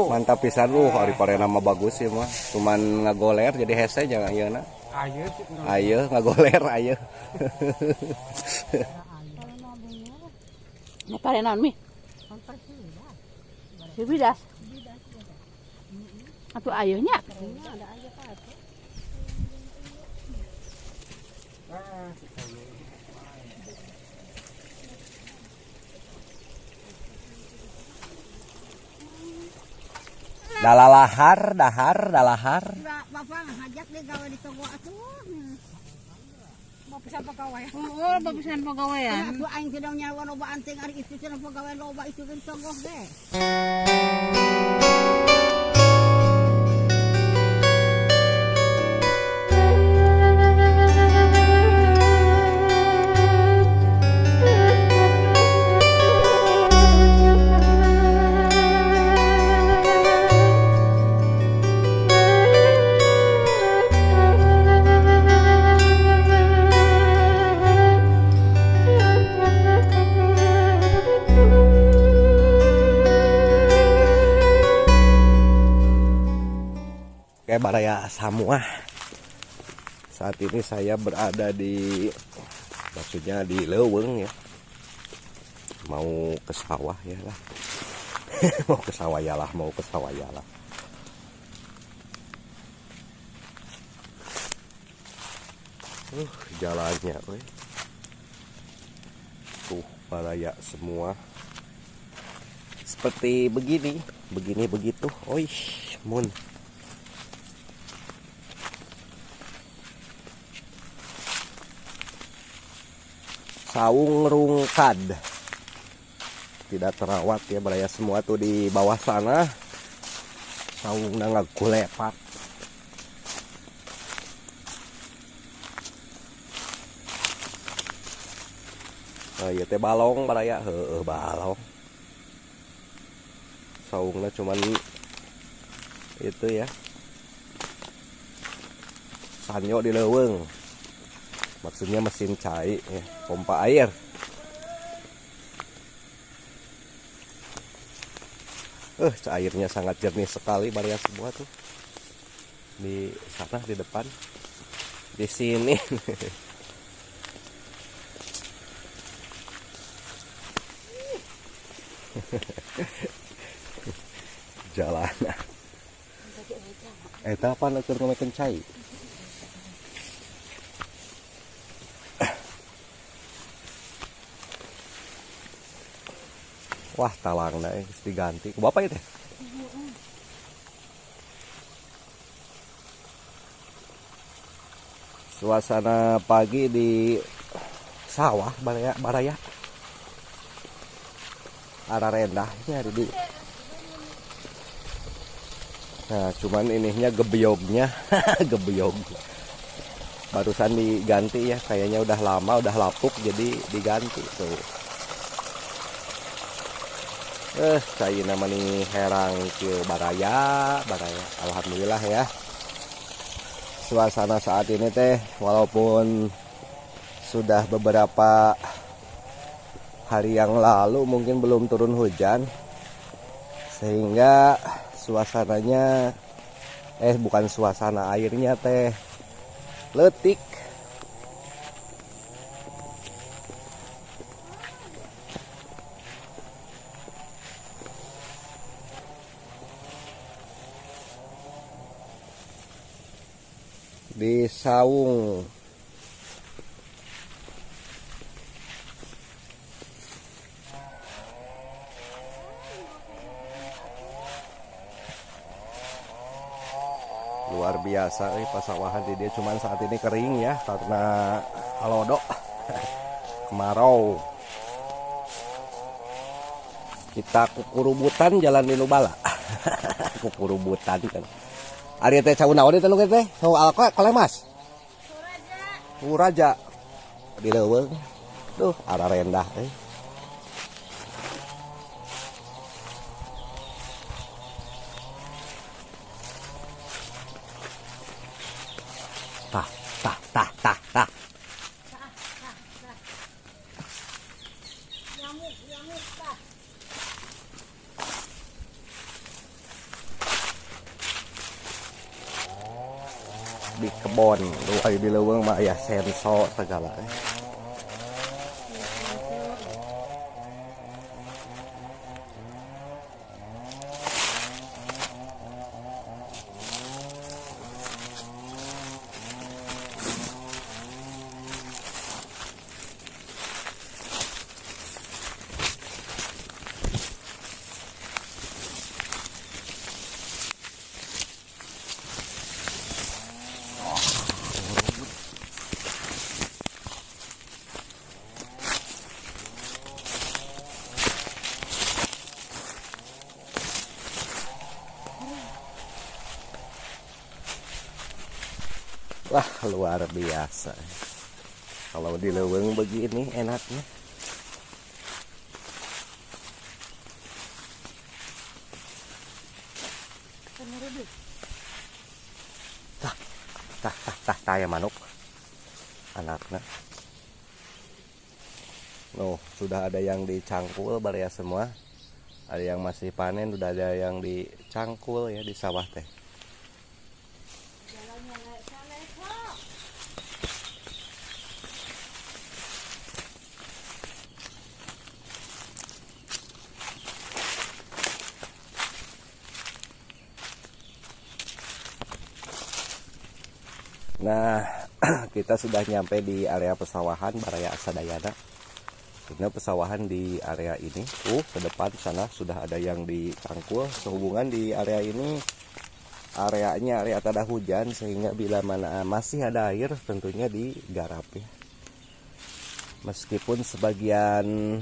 Mantap pisan hari pare nama bagus ya mah. Cuman ngagoler jadi hese jangan ieu na. Ayeuna ngagoler ayeuna. Ini pare naon mi? Bidas. Atuh ayeuna. Dalahar. Bapak ngajak deh gawe di toko atuh. Bapisan pegawai. Oh, bapisan pegawaian. Atuh aing teh nyawa loba anting ari istri teh pegawai loba itu kan tonggoh deh. Baraya Samuah. Saat ini saya berada di maksudnya di Leuweung ya. Mau ke sawah ya lah. Mau ke sawah ya lah. Jalannya tuh baraya semua. Seperti begini begitu. Oish, mun. Saung rungkad tidak terawat ya, baraya semua tuh di bawah sana. Saungna ngagulepat. Nah, ieu teh balong baraya, balong. Saungna cuman itu ya. Sanyo di leuweung. Maksudnya mesin cai ya, pompa air. Airnya sangat jernih sekali baraya semua tuh. Di sana di depan. Di sini. Jalan. Eta apa keur ngomekeun cai? Wah, talangna diganti. Ku bapak itu? Suasana pagi di sawah baraya. Arah rendah ini ada di. Nah, cuman ininya gebyognya, gebyog. Barusan diganti ya, kayaknya udah lama, udah lapuk jadi diganti tuh. Cai nama nih herang ke baraya. Alhamdulillah ya. Suasana saat ini teh walaupun sudah beberapa hari yang lalu mungkin belum turun hujan, sehingga suasananya bukan suasana, airnya teh leutik. Di saung luar biasa pasawahan di dia, cuman saat ini kering ya karena halodo kemarau. Kita kukurubutan jalan di Nubala. Kukurubutan kan. Ari teh cauna odi teh nu teh, saung alko kalemas. Suraja. Di leuweung. Duh, arah rendah teh. Tah. di kebon, lu di leuweung mah aya senso segala. Wah, luar biasa. Kalau di leuweung begini enaknya. Tah ya manuk. Anaknya. Oh, sudah ada yang dicangkul baraya semua. Ada yang masih panen, sudah ada yang dicangkul ya di sawah teh. Nah, kita sudah nyampe di area pesawahan Baraya Sadayana. Karena pesawahan di area ini, ke depan sana sudah ada yang dicangkul. Sehubungan di area ini, areanya area tada hujan, sehingga bila mana masih ada air, tentunya digarap ya. Meskipun sebagian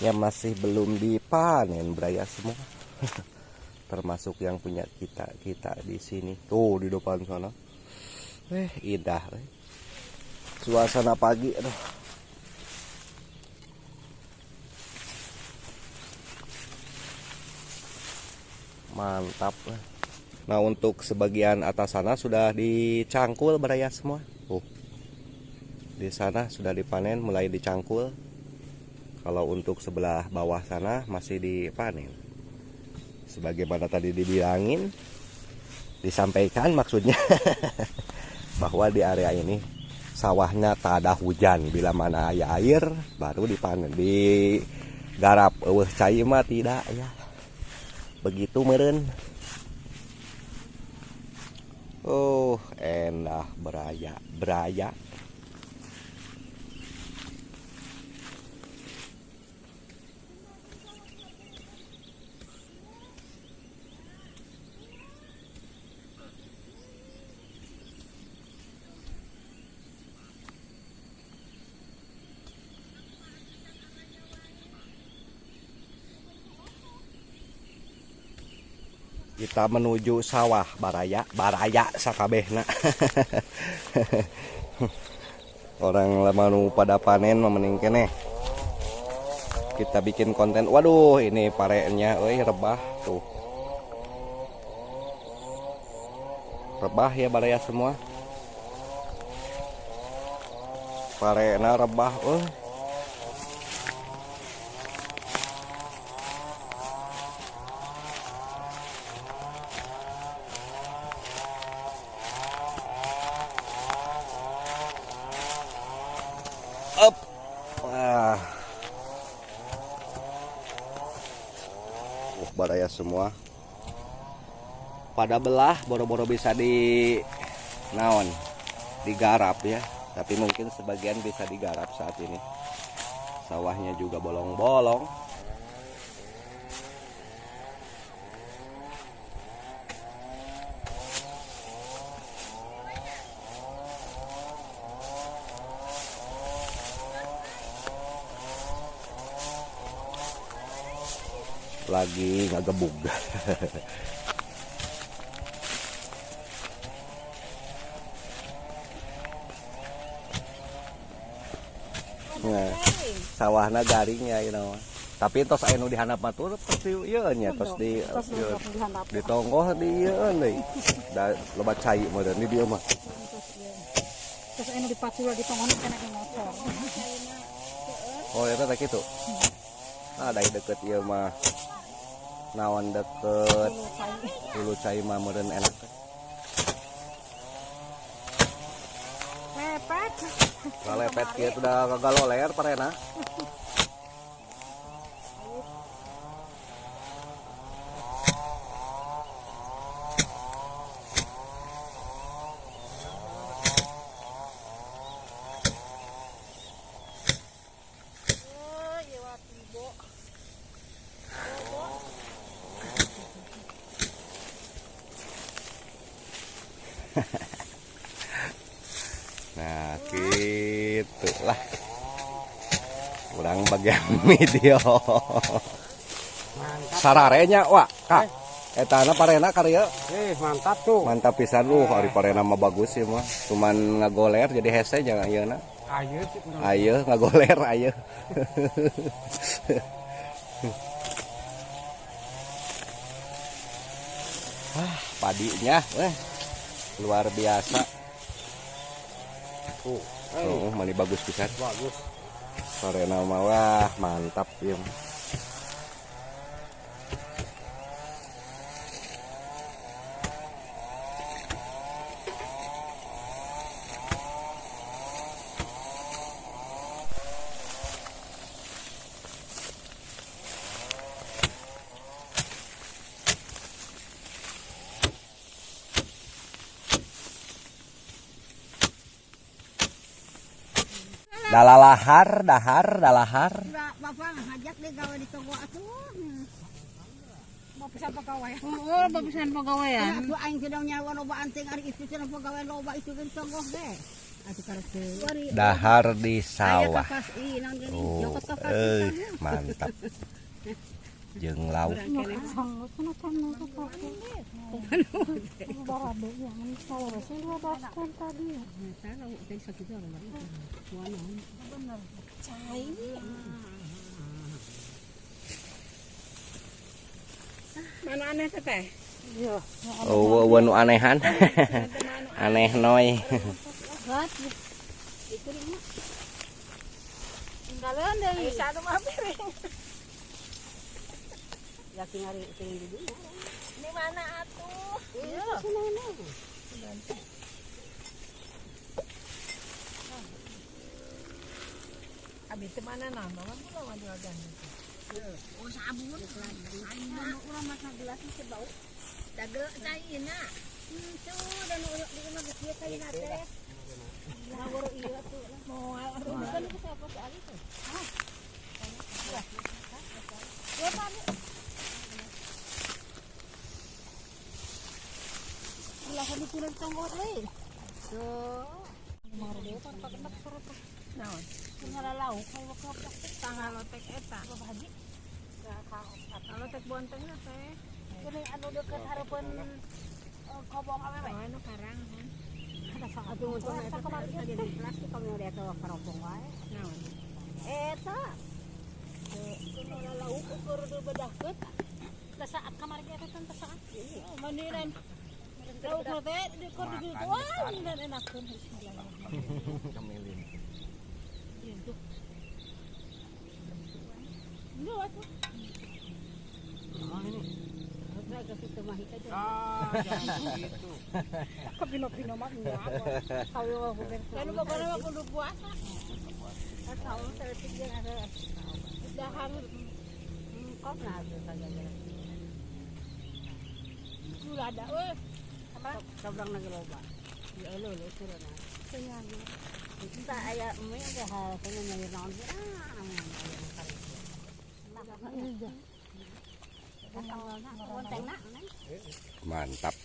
yang masih belum dipanen beraya semua, termasuk yang punya kita di sini. Tuh di depan sana. Indah. Suasana pagi, aduh. Mantap. Nah, untuk sebagian atas sana sudah dicangkul beraya semua. Di sana sudah dipanen, mulai dicangkul. Kalau untuk sebelah bawah sana masih dipanen. Sebagaimana tadi dibilangin, disampaikan maksudnya. Bahwa di area ini sawahnya tak ada hujan, bila mana ada air baru dipanen, digarap. Cai mah tidak ya, begitu meren. Oh enak beraya. Kita menuju sawah baraya sakabehna. Orang lemanu pada panen memening keneh. Kita bikin konten. Waduh, ini parenya rebah tuh. Rebah ya baraya semua. Parena rebah up. Baraya semua pada belah, boro-boro bisa digarap ya, tapi mungkin sebagian bisa digarap saat ini. Sawahnya juga bolong-bolong. Lagi ngagebug. Nah, sawahna garingnya tapi tos anu dihandap mah tuh pasti ieu nya tos ditonggoh di ieu deui. Da loba cai mah di dieu mah. Terus anu dipacul ditonggohna kana di motor. Oh, eta teh kitu. Dari deket ieu mah. Naon deket Hulu Cai mah meureun enak. Kalepet kieu udah gagaloler parena. Oh, iya waktu ibu. Nah, gitu lah. Kurang bagian video. Sararenya, wah, Kak. Eta parena karya. Mantap tuh. Mantap pisan ari parena mah bagus sih mah. Cuman ngagoler jadi hese jangan ieu na. Ayo sih kurang. Ayo ngagoler ayo. Padinya luar biasa. Mani bagus pisan. Bagus. Parena mah wah mantap ieu. Dalalahar, dalahar. Bapak ngajak deh gawe di toko atuh. Bapisan pegawai. Oh, bapisan pegawaian. Atuh aing sudah nyawa loba anting ari istri cenah pegawai loba itu kan toko deh. Atuh karek Dahar di sawah. kapas nang gini. Oh, Nyokot kapas. mantap. Jeung lauk. Mana aneh teh? Iya. Oh, nu anehan. Aneh noy. Tinggalan deui. Satu mah piring. Ya tinggal piring di dieu. Di mana atuh? Iya. Abi teh mana nambah mah pula mah jualan. Oh sabun. Aing mah urang masak gelas teh bau. Dagel caina. Tuh dan urang di imah geus kaina teh. Ngawur ieu tuh. Mau Bukan itu siapa sih Ali tuh? ya pani. Ulah di kurang tonggot euy. Tuh. Naon? Tinggal lauk kalau kelopak Tanggal lotek eta. haji. Kalau tek bontengna teh. Ini anu deket harapan kobong awewe. Oh, anu karang. Ada sangat untung eta kemarin tadi di plastik kami udah eta karopong wae. Naon? Eta. Tinggal lauk ukur bedahkeut. Da saat kemarin eta teh saat. Oh, mandiran. Lauk teh dikur di tuan dan enakeun bismillah. Itu. Ini waktu. Saya ke situ mah aja. Jangan gitu. Kapino-pino mah enggak. Kalau aku kan pokoknya aku kudu puasa. Tahu saya pikir ada Dahar kok nah saja. gula ada euy. Sabrang lagi loba. Ya lo surana. Senyawa. Kita aya eme ada hal kana nyari naon sih. Mantap.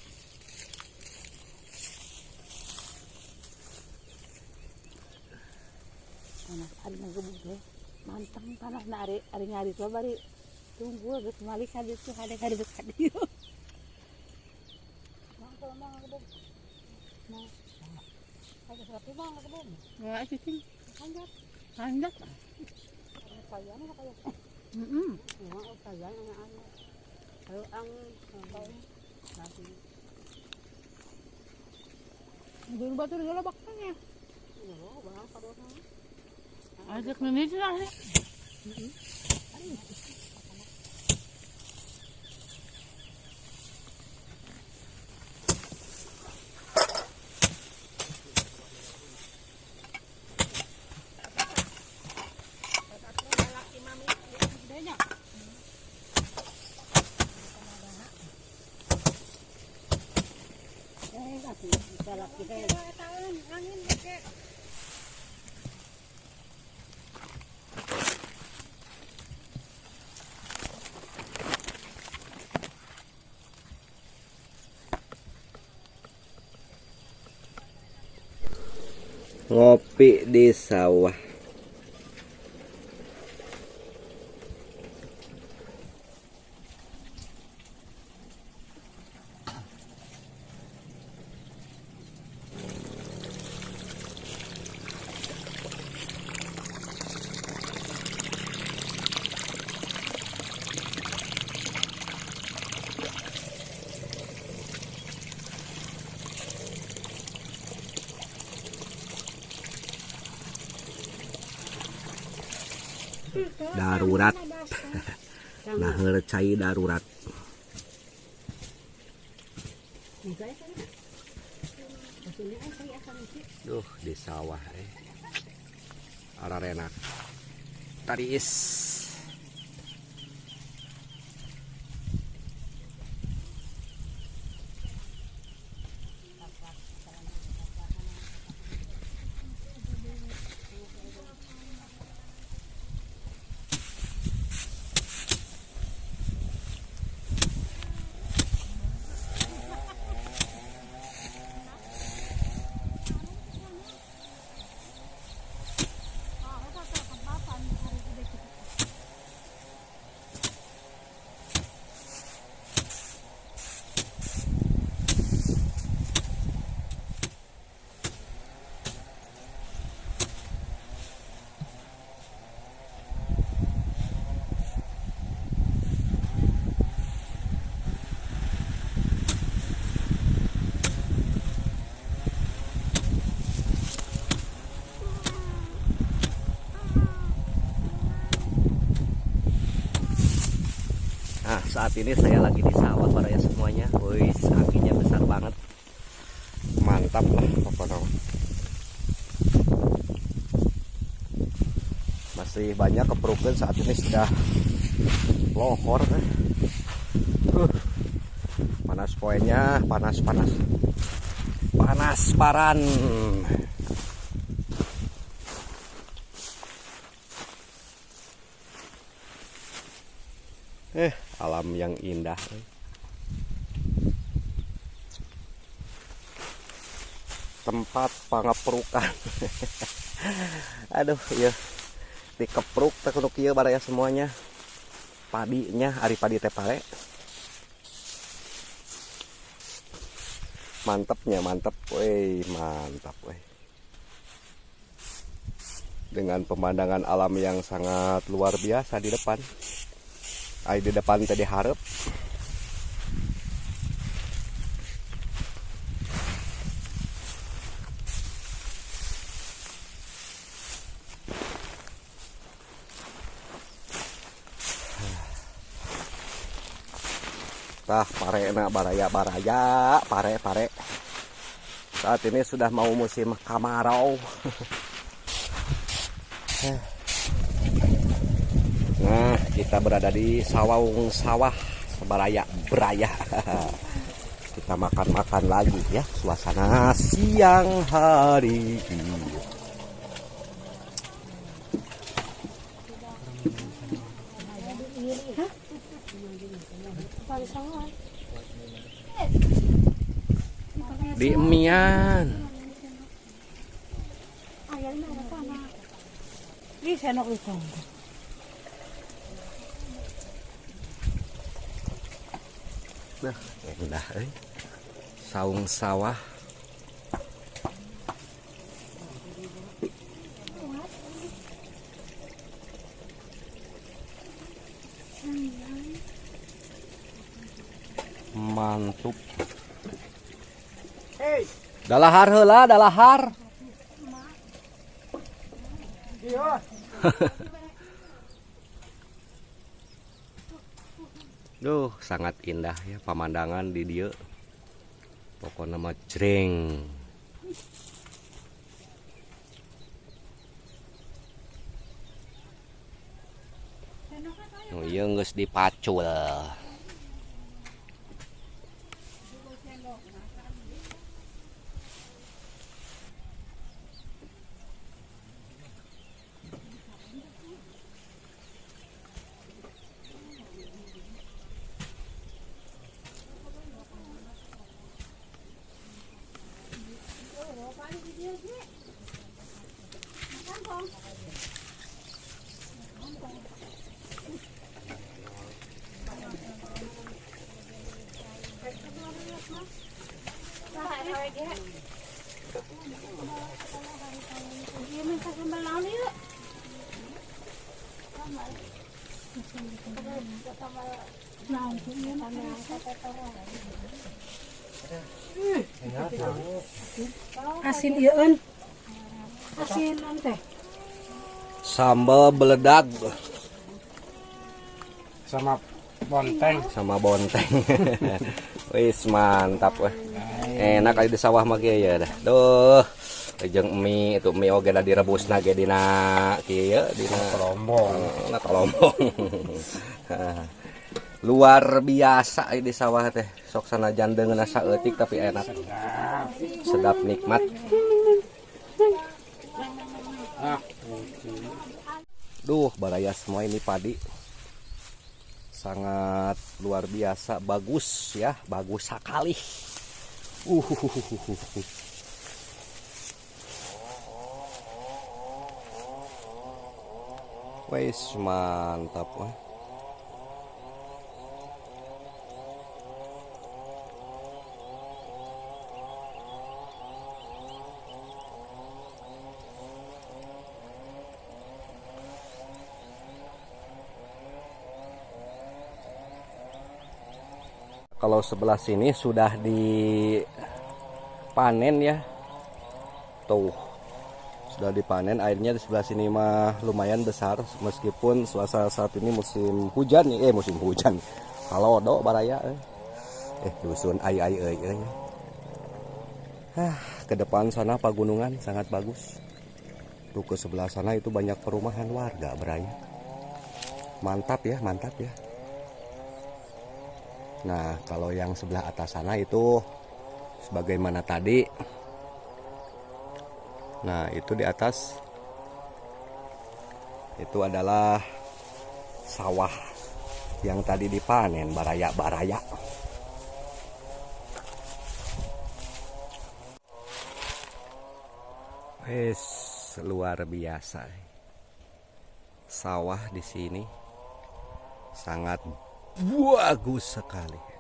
Nah, ari ngebuk teh. Manteng tanah na ari ngari tuh bari tunggu geus malik ka ditu hade dekat dieu. Mangkal mah ngebuk. Nah. Ada sapi mah ngebuk. Enggak cicing. Hanjat. Hanjat. Sayang apa ya? Heeh. Oh, sayang ana. Ayo ang nanti. Dulu batu di dalam baknya. Oh, bang padon. Ajak nenek lah. Ngopi di sawah. Darurat. Nah, cai darurat. Duh, di sawah Ararena. Taris. Nah, saat ini saya lagi di sawah para ya semuanya. Wih, anginnya besar banget. Mantap lah pokoknya. Masih banyak keperukan saat ini sudah lohor kan. Panas poinnya, panas paran. Alam yang indah. Tempat pangaperukan. Aduh, ya dikepruk tekuk ieu baraya semuanya. Padinya ari padi teh pare. Mantapnya, mantap. Woi, mantap, woi. Dengan pemandangan alam yang sangat luar biasa di depan. Di depan tadi harap. Tah pare na baraya pare. Saat ini sudah mau musim kemarau. Nah, kita berada di sawah Sebaraya Beraya. Kita makan lagi ya, suasana siang hari. Di emian. Ih, senok itu. Nah, indah saung sawah. Mantap. Dalahar heula, dalahar. Duh, sangat indah ya pemandangan di dia. Pokoknya mah jreng. Oh iya geus dipacul. Iya minta sambal naon ieu? Naon tuh ieu namanya? Asin ieun. Asin naon teh? Sambal beledag Sama bonteng. sama bonteng. Wis mantap weh. Enak kali di sawah mah kieu ya dah. Duh. Jeung mie itu mie oge da direbusna ge dina kieu dina Kerombong. na kolombong. Luar biasa di sawah teh. Sok sanajan deungeunna saeutik tapi enak. Sedap nikmat. Ah, Duh, baraya semua ini padi. Sangat luar biasa, bagus ya, bagus sekali. Wes mantap wah. Kalau sebelah sini sudah dipanen ya. Tuh. Sudah dipanen, airnya di sebelah sini mah lumayan besar meskipun suasana saat ini musim hujan ya, musim hujan. Kalau do baraya dusun ai ke depan sana pegunungan sangat bagus. Tuh ke sebelah sana itu banyak perumahan warga baraya. Mantap ya, mantap ya. Nah, kalau yang sebelah atas sana itu sebagaimana tadi. Nah, itu di atas itu adalah sawah yang tadi dipanen baraya-baraya. Wes luar biasa. Sawah di sini sangat bagus sekali.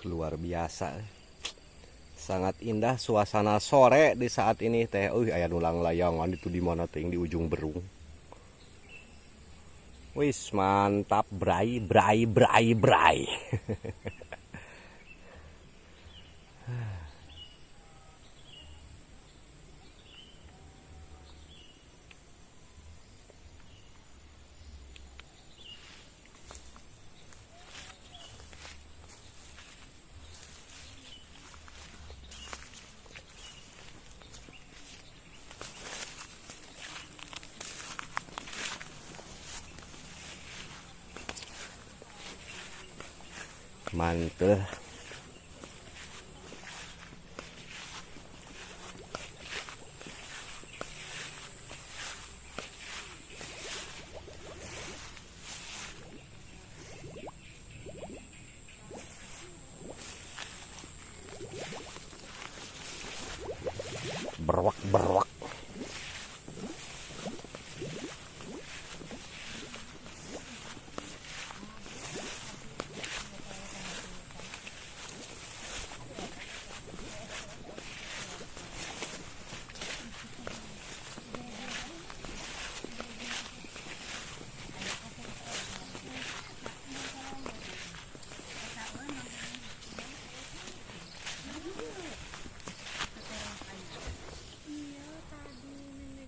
Luar biasa, sangat indah suasana sore di saat ini teh. Aya nulang layangan itu di mana teh di ujung berung. Wis mantap, brai. Mantap. Berwak.